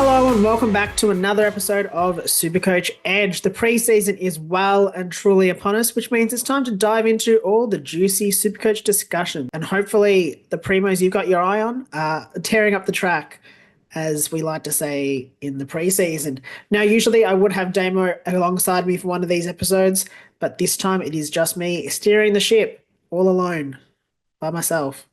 Hello and welcome back to another episode of SuperCoach Edge. The preseason is well and truly upon us, which means it's time to dive into all the juicy SuperCoach discussion. And hopefully the primos you've got your eye on are tearing up the track, as we like to say in the preseason. Now, usually I would have Damo alongside me for one of these episodes, but this time it is just me steering the ship all alone by myself.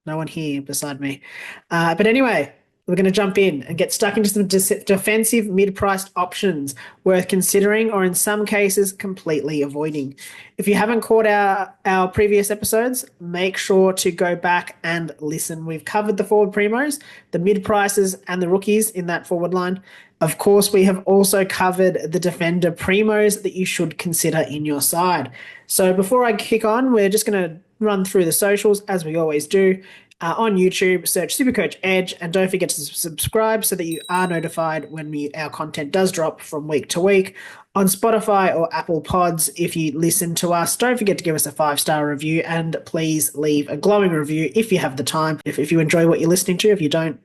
No one here beside me. But anyway, we're going to jump in and get stuck into some defensive mid-priced options worth considering, or in some cases completely avoiding. If you haven't caught our previous episodes, make sure to go back and listen. We've covered the forward primos, the mid-prices and the rookies in that forward line. Of course, we have also covered the defender primos that you should consider in your side. So before I kick on, we're just going to run through the socials as we always do. On YouTube, search SuperCoach Edge, and don't forget to subscribe so that you are notified when our content does drop from week to week. On Spotify or Apple Pods, if you listen to us, don't forget to give us a 5-star review, and please leave a glowing review if you have the time. If you enjoy what you're listening to, if you don't,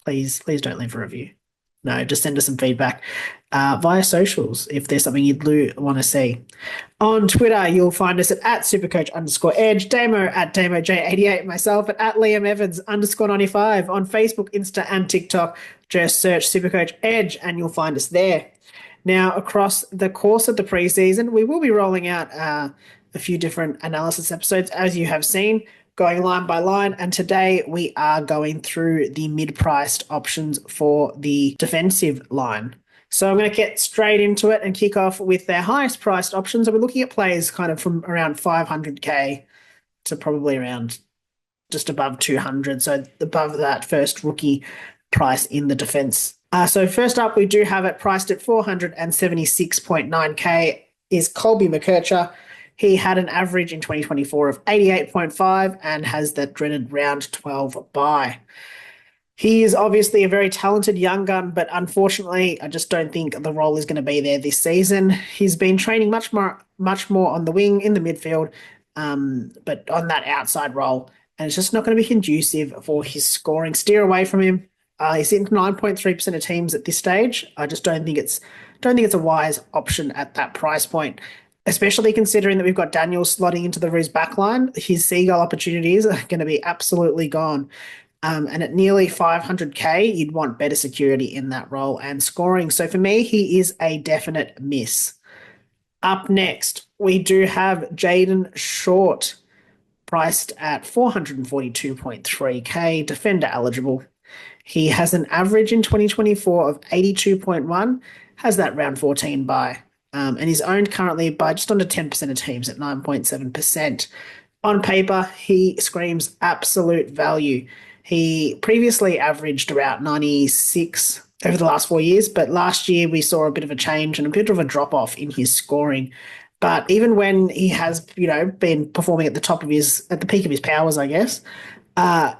please don't leave a review. No, just send us some feedback via socials if there's something you'd want to see. On Twitter, you'll find us at @supercoach_edge, Damo at DamoJ88, myself at Liam Evans _95. On Facebook, Insta, and TikTok, just search SuperCoach Edge and you'll find us there. Now, across the course of the preseason, we will be rolling out a few different analysis episodes, as you have seen, going line by line, and today we are going through the mid-priced options for the defensive line. So I'm going to get straight into it and kick off with their highest priced options. And we're looking at players kind of from around 500k to probably around just above 200, so above that first rookie price in the defense. So first up, we do have it priced at 476.9k is COLBY MCKERCHER. He had an average in 2024 of 88.5 and has that dreaded round 12 bye. He is obviously a very talented young gun, but unfortunately, I just don't think the role is going to be there this season. He's been training much more on the wing in the midfield, but on that outside role, and it's just not going to be conducive for his scoring. Steer away from him. He's in 9.3% of teams at this stage. I just don't think it's a wise option at that price point, especially considering that we've got Daniel slotting into the Roos backline. His seagull opportunities are going to be absolutely gone. And at nearly 500k, you'd want better security in that role and scoring. So for me, he is a definite miss. Up next, we do have JAYDEN Short, priced at 442.3k, defender eligible. He has an average in 2024 of 82.1, has that round 14 bye. And he's owned currently by just under 10% of teams at 9.7%. On paper, he screams absolute value. He previously averaged about 96 over the last 4 years, but last year we saw a bit of a change and a bit of a drop-off in his scoring. But even when he has, been performing at the peak of his powers, I guess,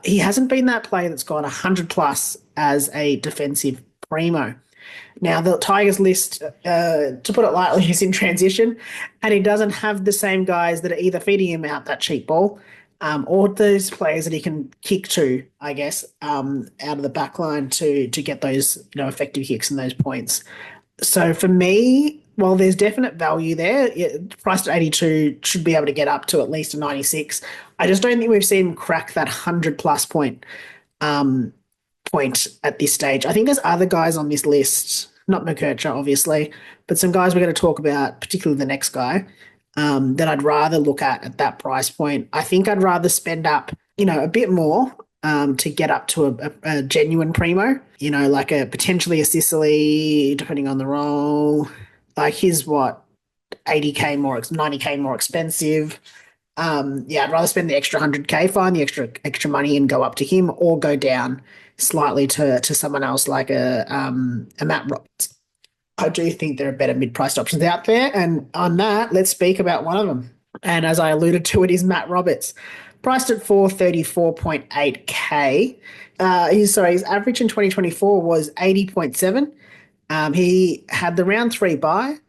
he hasn't been that player that's got 100+ as a defensive primo. Now, the Tigers list, to put it lightly, is in transition, and he doesn't have the same guys that are either feeding him out that cheap ball or those players that he can kick to, I guess, out of the back line to get those effective kicks and those points. So for me, while there's definite value there, priced at 82 should be able to get up to at least a 96. I just don't think we've seen him crack that 100+ point at this stage. I think there's other guys on this list, not MCKERCHER obviously, but some guys we're going to talk about, particularly the next guy, that I'd rather look at that price point. I think I'd rather spend up, a bit more to get up to a genuine primo, like potentially a Sicily, depending on the role. Like he's 80k more, 90k more expensive. I'd rather spend the extra 100k, find the extra money and go up to him, or go down slightly to someone else like a Matt Roberts. I do think there are better mid-priced options out there, and on that, let's speak about one of them. And as I alluded to, it is Matt Roberts, priced at 434.8k. His average in 2024 was 80.7. He had the round 3 bye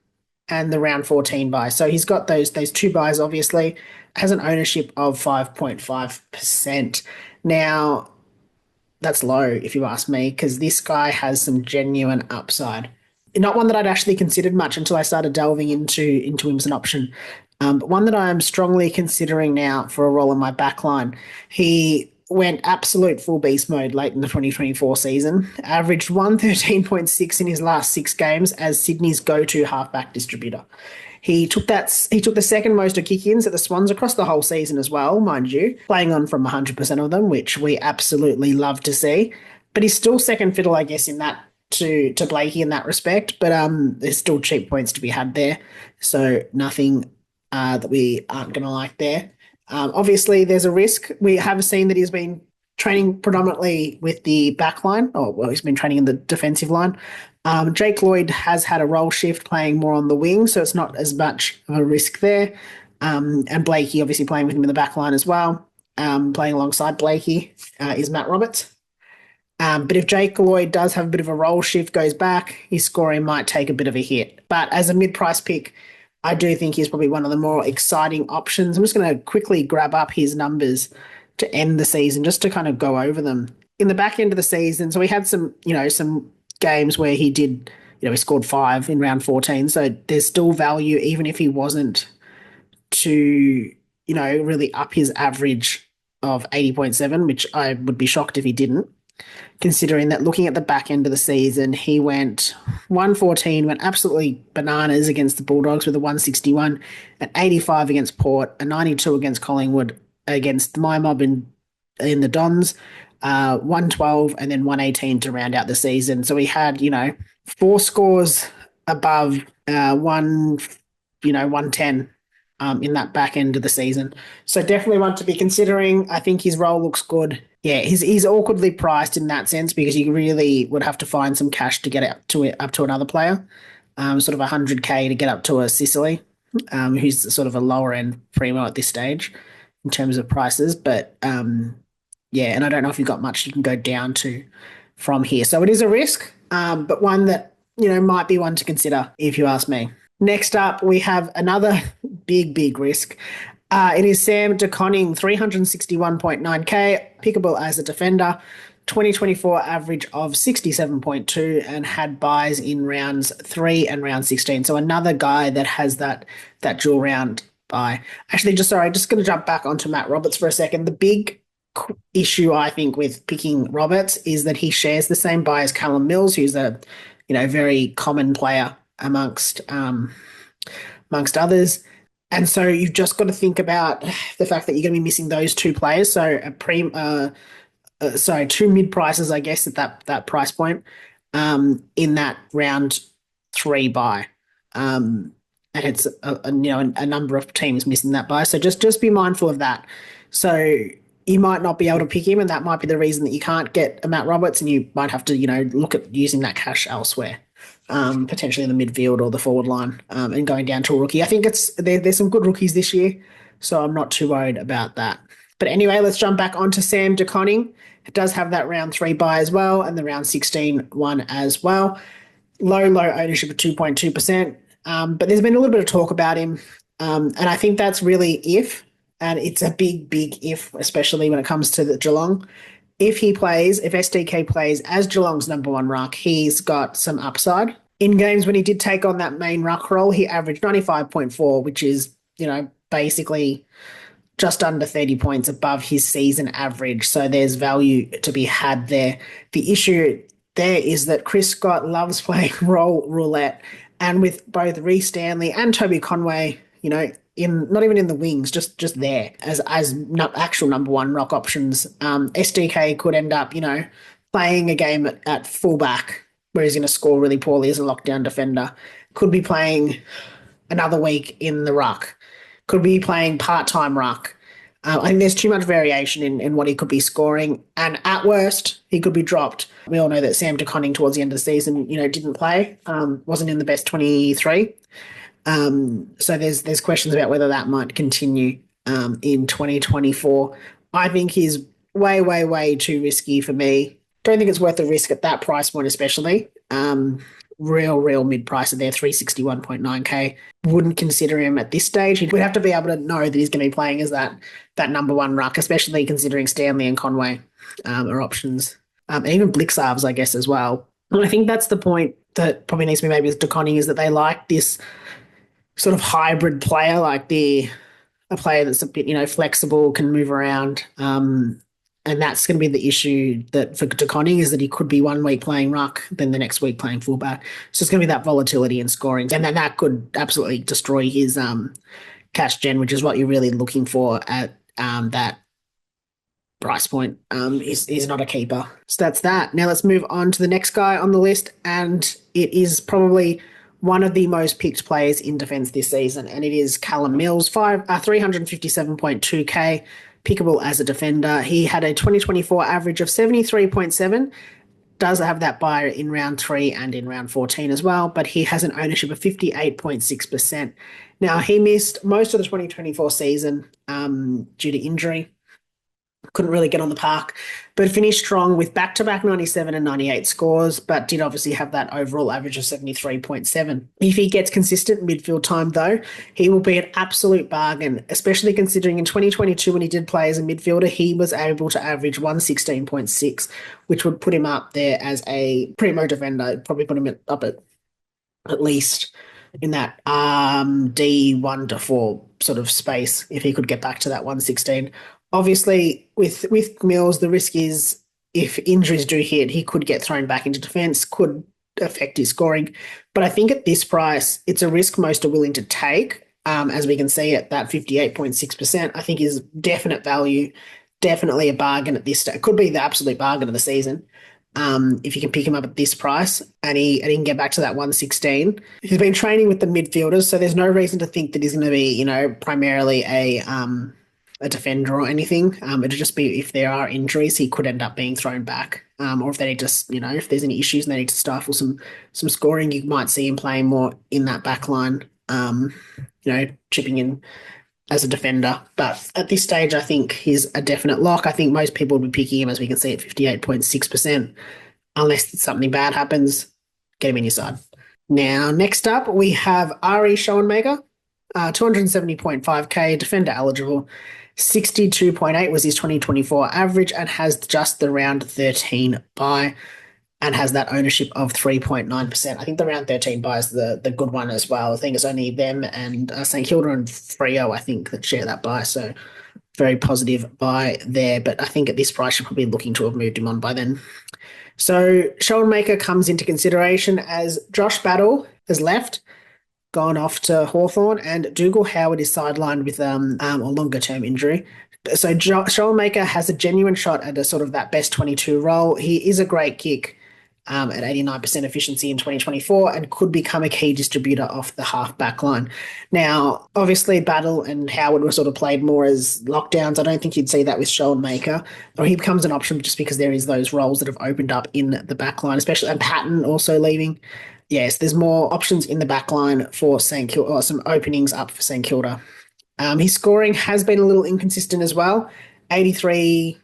and the round 14 bye. So he's got those 2 byes, obviously, has an ownership of 5.5%. Now, that's low if you ask me, because this guy has some genuine upside. Not one that I'd actually considered much until I started delving into him as an option, but one that I am strongly considering now for a role in my backline. He went absolute full beast mode late in the 2024 season, averaged 113.6 in his last 6 games as Sydney's go-to halfback distributor. He took the second most of kick-ins at the Swans across the whole season as well, mind you, playing on from 100% of them, which we absolutely love to see. But he's still second fiddle, I guess, in that to Blakey in that respect. But there's still cheap points to be had there, so nothing that we aren't going to like there. Obviously, there's a risk. We have seen that he's been training predominantly with the back line. Oh, well, he's been training in the defensive line. Jake Lloyd has had a role shift playing more on the wing, so it's not as much of a risk there. And Blakey obviously playing with him in the back line as well. Playing alongside Blakey is Matt Roberts. But if Jake Lloyd does have a bit of a role shift, goes back, his scoring might take a bit of a hit. But as a mid-price pick, I do think he's probably one of the more exciting options. I'm just going to quickly grab up his numbers to end the season, just to kind of go over them. In the back end of the season, so we had some games where he did, he scored 5 in round 14. So there's still value, even if he wasn't to, really up his average of 80.7, which I would be shocked if he didn't, considering that looking at the back end of the season, he went 114, went absolutely bananas against the Bulldogs with a 161, an 85 against Port, a 92 against Collingwood, against my mob in the Dons, 112 and then 118 to round out the season. So we had, 4 scores above 110 in that back end of the season. So definitely one to be considering. I think his role looks good. Yeah, he's awkwardly priced in that sense because you really would have to find some cash to get up to another player, sort of 100K to get up to a Sicily, who's sort of a lower end primo at this stage in terms of prices. But yeah, and I don't know if you've got much you can go down to from here. So it is a risk, but one that, might be one to consider if you ask me. Next up, we have another big risk. It is Sam de Koning, 361.9K, pickable as a defender, 2024 average of 67.2 and had buys in rounds 3 and round 16. So another guy that has that dual round buy. Actually, just going to jump back onto Matt Roberts for a second. The big issue, I think, with picking Roberts is that he shares the same buy as Callum Mills, who's a very common player amongst others. And so you've just got to think about the fact that you're going to be missing those 2 players. So 2 mid-prices, I guess, at that price point in that round 3 buy. And it's a number of teams missing that buy. So just be mindful of that. So you might not be able to pick him, and that might be the reason that you can't get a Matt Roberts, and you might have to, look at using that cash elsewhere, potentially in the midfield or the forward line, and going down to a rookie. I think there's some good rookies this year, so I'm not too worried about that. But anyway, let's jump back onto Sam de Koning. It does have that round 3 buy as well, and the round 16 one as well. Low ownership of 2.2%. But there's been a little bit of talk about him, and I think that's really if. And it's a big if, especially when it comes to the Geelong. If SDK plays as Geelong's number 1 ruck, he's got some upside. In games when he did take on that main ruck role, he averaged 95.4, which is, basically just under 30 points above his season average. So there's value to be had there. The issue there is that Chris Scott loves playing role roulette. And with both Reece Stanley and Toby Conway, not even in the wings, just there as actual number 1 rock options. SDK could end up, playing a game at fullback where he's going to score really poorly as a lockdown defender. Could be playing another week in the ruck. Could be playing part-time ruck. I think there's too much variation in what he could be scoring. And at worst, he could be dropped. We all know that Sam de Koning towards the end of the season, didn't play, wasn't in the best 23. So there's questions about whether that might continue in 2024. I think he's way too risky for me. Don't think it's worth the risk at that price point, especially. Real mid-pricer there, 361.9K. Wouldn't consider him at this stage. We'd have to be able to know that he's going to be playing as that number 1 ruck, especially considering Stanley and Conway are options and even Blixarves, I guess, as well. And I think that's the point that probably needs to be made with De Koning, is that they like this sort of hybrid player, like a player that's a bit, flexible, can move around. And that's going to be the issue that for De Koning, is that he could be 1 week playing ruck, then the next week playing fullback. So it's going to be that volatility in scoring, and then that could absolutely destroy his cash gen, which is what you're really looking for at that price point. He's not a keeper. So that's that. Now let's move on to the next guy on the list, and it is probably one of the most picked players in defence this season, and it is Callum Mills, 357.2k, pickable as a defender. He had a 2024 average of 73.7, does have that buy in round 3 and in round 14 as well, but he has an ownership of 58.6%. Now, he missed most of the 2024 season due to injury. Couldn't really get on the park, but finished strong with back-to-back 97 and 98 scores, but did obviously have that overall average of 73.7. If he gets consistent midfield time, though, he will be an absolute bargain, especially considering in 2022, when he did play as a midfielder, he was able to average 116.6, which would put him up there as a primo defender, probably put him up at least in that D1 to 4 sort of space, if he could get back to that 116. Obviously, with Mills, the risk is if injuries do hit, he could get thrown back into defence, could affect his scoring. But I think at this price, it's a risk most are willing to take, as we can see at that 58.6%. I think is definite value, definitely a bargain at this stage. It could be the absolute bargain of the season. If you can pick him up at this price and he can get back to that 116. He's been training with the midfielders, so there's no reason to think that he's going to be, primarily a defender or anything. It'll just be if there are injuries, he could end up being thrown back. Or if they need to, if there's any issues and they need to stifle some scoring, you might see him playing more in that back line, chipping in as a defender. But at this stage, I think he's a definite lock. I think most people would be picking him, as we can see, at 58.6%. Unless something bad happens, get him in your side. Now, next up, we have ARIE SCHOENMAKER, 270.5k, defender eligible. 62.8 was his 2024 average, and has just the round 13 buy, and has that ownership of 3.9%. I think the round 13 buy is the good one as well. I think it's only them and St Kilda and Freo, I think, that share that buy. So very positive buy there. But I think at this price, you're probably looking to have moved him on by then. So SCHOENMAKER comes into consideration as Josh Battle has left, gone off to Hawthorn, and Dougal Howard is sidelined with a longer-term injury. So SCHOENMAKER has a genuine shot at a sort of that best 22 role. He is a great kick at 89% efficiency in 2024, and could become a key distributor off the half-back line. Now, obviously, Battle and Howard were sort of played more as lockdowns. I don't think you'd see that with SCHOENMAKER, or he becomes an option just because there is those roles that have opened up in the back line, especially, and Patton also leaving. Yes, there's more options in the back line for St Kilda, or some openings up for St Kilda. His scoring has been a little inconsistent as well. 83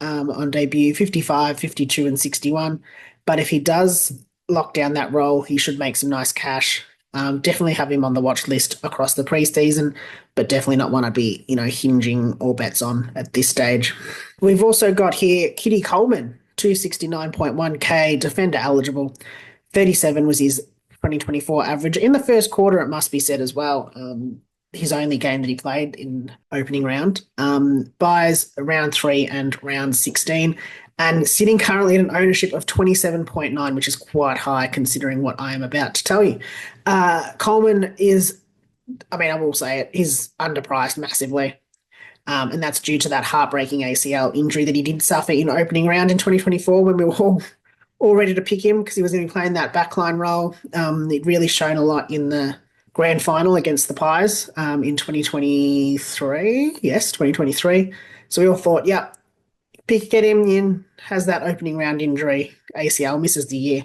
on debut, 55, 52 and 61. But if he does lock down that role, he should make some nice cash. Definitely have him on the watch list across the preseason, but definitely not one I'd be, hinging all bets on at this stage. We've also got here Kitty Coleman, 269.1k, defender eligible. 37 was his 2024 average. In the first quarter, it must be said as well, his only game that he played in opening round. Buys round 3 and round 16, and sitting currently at an ownership of 27.9, which is quite high considering what I am about to tell you. Coleman is, I will say it, he's underpriced massively. And that's due to that heartbreaking ACL injury that he did suffer in opening round in 2024, when we were all ready to pick him because he was going to be playing that backline role. It really shown a lot in the grand final against the Pies in 2023. Yes, 2023. So we all thought, get him in, has that opening round injury, ACL, misses the year.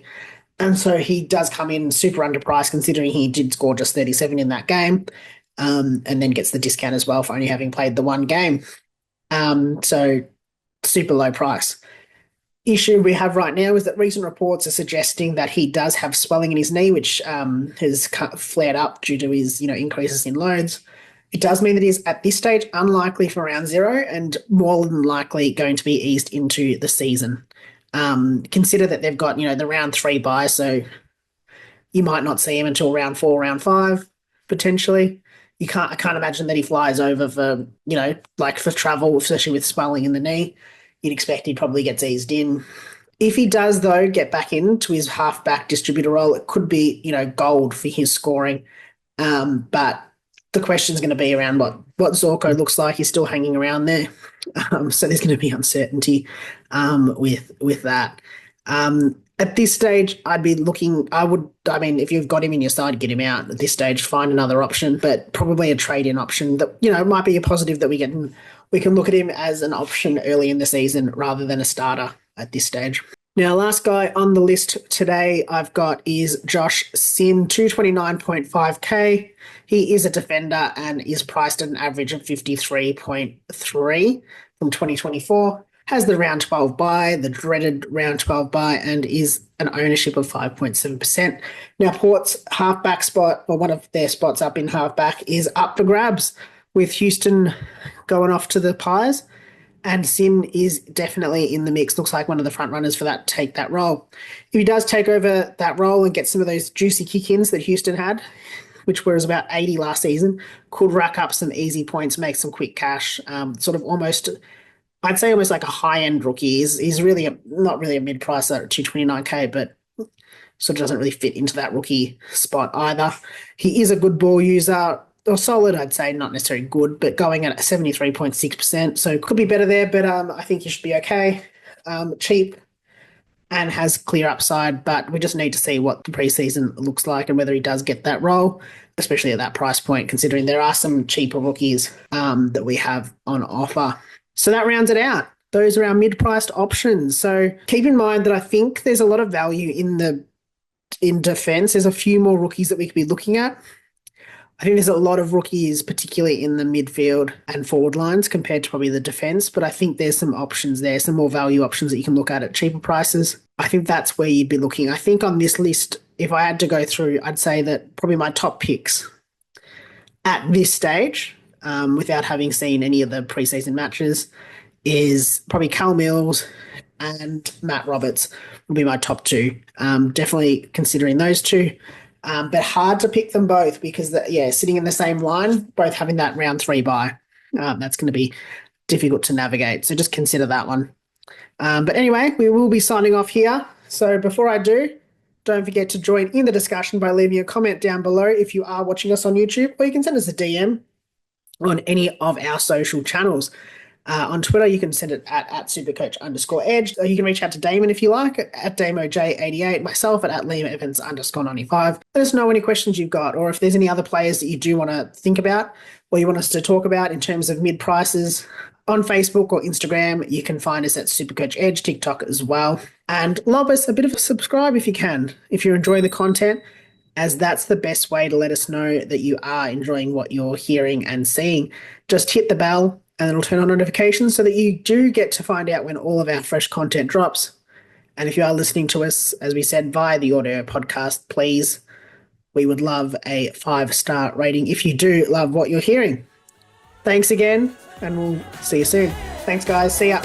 And so he does come in super underpriced, considering he did score just 37 in that game, and then gets the discount as well for only having played the one game. So super low price. Issue we have right now is that recent reports are suggesting that he does have swelling in his knee, which has flared up due to his increases in loads. It does mean that he's at this stage unlikely for round 0, and more than likely going to be eased into the season. Consider that they've got, the round 3 bye, so you might not see him until round 4, round 5, potentially. I can't imagine that he flies over for, like for travel, especially with swelling in the knee. You'd expect he probably gets eased in. If he does, though, get back into his halfback distributor role, it could be, gold for his scoring. But the question's going to be around what Zorko looks like. He's still hanging around there. So there's going to be uncertainty with that. At this stage, I'd be looking, if you've got him in your side, get him out. At this stage, find another option, but probably a trade-in option that, might be a positive that we can look at him as an option early in the season rather than a starter at this stage. Now, last guy on the list today I've got is Josh SINN, 229.5k. He is a defender and is priced at an average of 53.3 from 2024. Has the round 12 bye, the dreaded round 12 bye, and is an ownership of 5.7%. Now, Port's halfback spot, or one of their spots up in halfback, is up for grabs with Houston going off to the Pies. And SINN is definitely in the mix. Looks like one of the front runners for that, take that role. If he does take over that role and get some of those juicy kick-ins that Houston had, which was about 80 last season, could rack up some easy points, make some quick cash, sort of almost, I'd say almost like a high-end rookie. He's really not really a mid-pricer at 229k, but sort of doesn't really fit into that rookie spot either. He is a good ball user, or solid, I'd say, not necessarily good, but going at 73.6%, so could be better there, but I think he should be okay. Cheap and has clear upside, but we just need to see what the preseason looks like and whether he does get that role, especially at that price point, considering there are some cheaper rookies that we have on offer. So that rounds it out. Those are our mid-priced options. So keep in mind that I think there's a lot of value in defense. There's a few more rookies that we could be looking at. I think there's a lot of rookies, particularly in the midfield and forward lines compared to probably the defence, but I think there's some options there, some more value options that you can look at cheaper prices. I think that's where you'd be looking. I think on this list, if I had to go through, I'd say that probably my top picks at this stage, without having seen any of the preseason matches, is probably Cal Mills and Matt Roberts will be my top 2. Definitely considering those 2. But hard to pick them both because, sitting in the same line, both having that round 3 bye, that's going to be difficult to navigate. So just consider that one. But anyway, we will be signing off here. So before I do, don't forget to join in the discussion by leaving a comment down below if you are watching us on YouTube, or you can send us a DM on any of our social channels. On Twitter, you can send it at @supercoach_edge. Or you can reach out to Damon if you like, at DamoJ88, myself at Liam Evans_95. Let us know any questions you've got, or if there's any other players that you do want to think about or you want us to talk about in terms of mid-prices. On Facebook or Instagram, you can find us at SuperCoach Edge, TikTok as well. And love us a bit of a subscribe if you can, if you're enjoying the content, as that's the best way to let us know that you are enjoying what you're hearing and seeing. Just hit the bell, and it'll turn on notifications so that you do get to find out when all of our fresh content drops. And if you are listening to us, as we said, via the audio podcast, please, we would love a 5-star rating if you do love what you're hearing. Thanks again, and we'll see you soon. Thanks, guys. See ya.